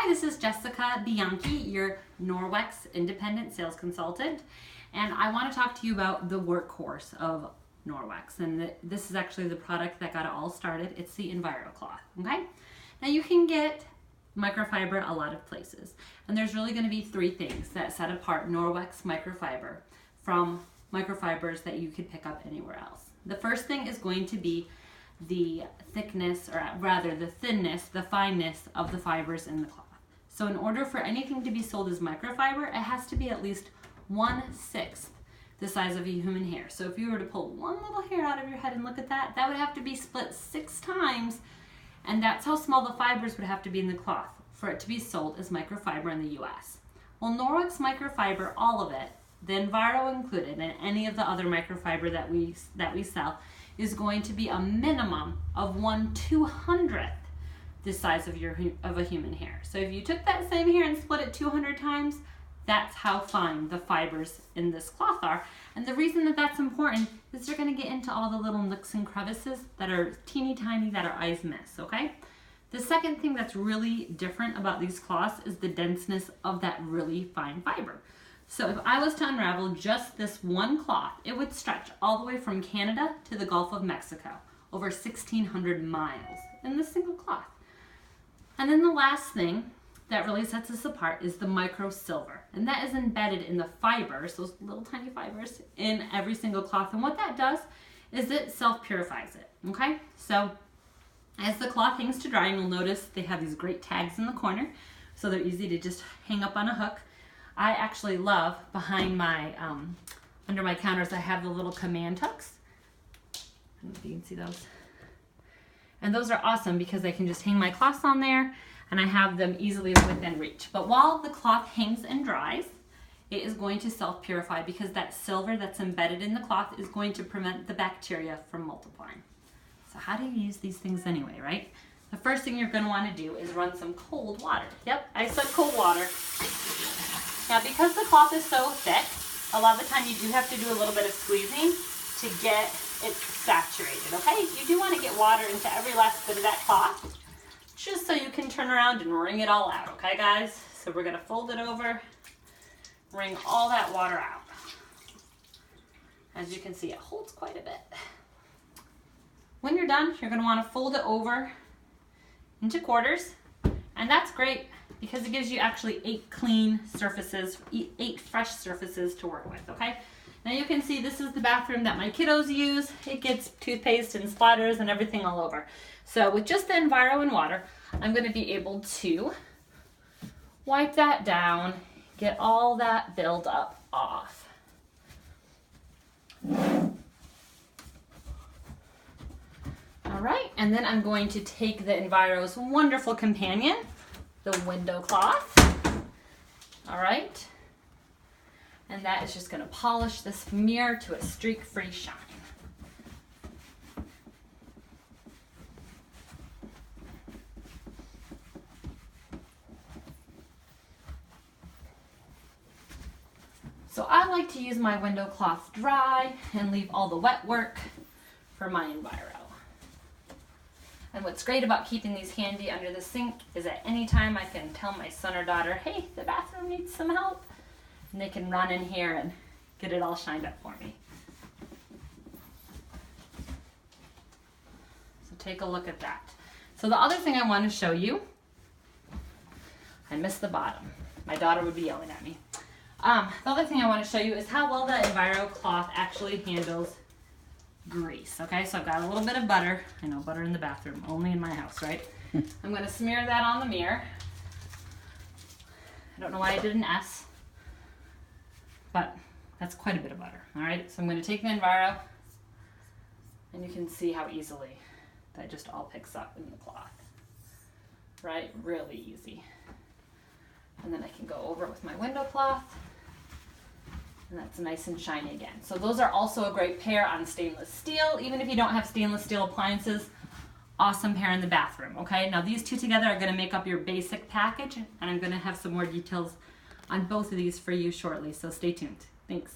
Hi, this is Jessica Bianchi, your Norwex independent sales consultant, and I want to talk to you about the workhorse of Norwex, and this is actually the product that got it all started. It's the Enviro cloth, okay? Now you can get microfiber a lot of places, and there's really going to be three things that set apart Norwex microfiber from microfibers that you could pick up anywhere else. The first thing is going to be the thickness, or rather the thinness, the fineness of the fibers in the cloth. So in order for anything to be sold as microfiber, it has to be at least 1/6 the size of a human hair. So if you were to pull one little hair out of your head and look at that, that would have to be split 6 times, and that's how small the fibers would have to be in the cloth for it to be sold as microfiber in the US. Well, Norwex microfiber, all of it, the Enviro included, and any of the other microfiber that we sell, is going to be a minimum of 1/200th the size of a human hair. So if you took that same hair and split it 200 times, that's how fine the fibers in this cloth are. And the reason that that's important is they're going to get into all the little nooks and crevices that are teeny tiny that our eyes miss, okay? The second thing that's really different about these cloths is the denseness of that really fine fiber. So if I was to unravel just this one cloth, it would stretch all the way from Canada to the Gulf of Mexico, over 1,600 miles in this single cloth. And then the last thing that really sets us apart is the micro silver, and that is embedded in the fibers, those little tiny fibers, in every single cloth. And what that does is it self-purifies it, okay? So as the cloth hangs to dry, and you'll notice they have these great tags in the corner, so they're easy to just hang up on a hook. I actually love behind my, under my counters, I have the little command hooks. I don't know if you can see those. And those are awesome because I can just hang my cloths on there and I have them easily within reach. But while the cloth hangs and dries, it is going to self-purify because that silver that's embedded in the cloth is going to prevent the bacteria from multiplying. So how do you use these things anyway, right? The first thing you're going to want to do is run some cold water. Yep, I said cold water. Now, because the cloth is so thick, a lot of the time you do have to do a little bit of squeezing to get it saturated, okay? You do want to get water into every last bit of that cloth, just so you can turn around and wring it all out, okay, guys? So we're going to fold it over, wring all that water out. As you can see, it holds quite a bit. When you're done, you're going to want to fold it over into quarters, and that's great because it gives you actually 8 clean surfaces, 8 fresh surfaces to work with, okay? Now you can see this is the bathroom that my kiddos use. It gets toothpaste and splatters and everything all over. So with just the Enviro and water, I'm going to be able to wipe that down, get all that buildup off. All right, and then I'm going to take the Enviro's wonderful companion, the window cloth. All right, and that is just going to polish this mirror to a streak-free shine. So I like to use my window cloth dry and leave all the wet work for my Enviro. And what's great about keeping these handy under the sink is at any time I can tell my son or daughter, hey, the bathroom needs some help. And they can run in here and get it all shined up for me. So take a look at that. So the other thing I want to show you, I missed the bottom. My daughter would be yelling at me. The other thing I want to show you is how well the Enviro cloth actually handles grease. Okay, so I've got a little bit of butter. I know, butter in the bathroom, only in my house, right? I'm going to smear that on the mirror. I don't know why I did an S, but that's quite a bit of butter. All right, so I'm going to take the Enviro, and you can see how easily that just all picks up in the cloth, right? Really easy. And then I can go over it with my window cloth, and that's nice and shiny again. So those are also a great pair on stainless steel. Even if you don't have stainless steel appliances, awesome pair in the bathroom, okay? Now these two together are gonna make up your basic package, and I'm gonna have some more details on both of these for you shortly, so stay tuned. Thanks.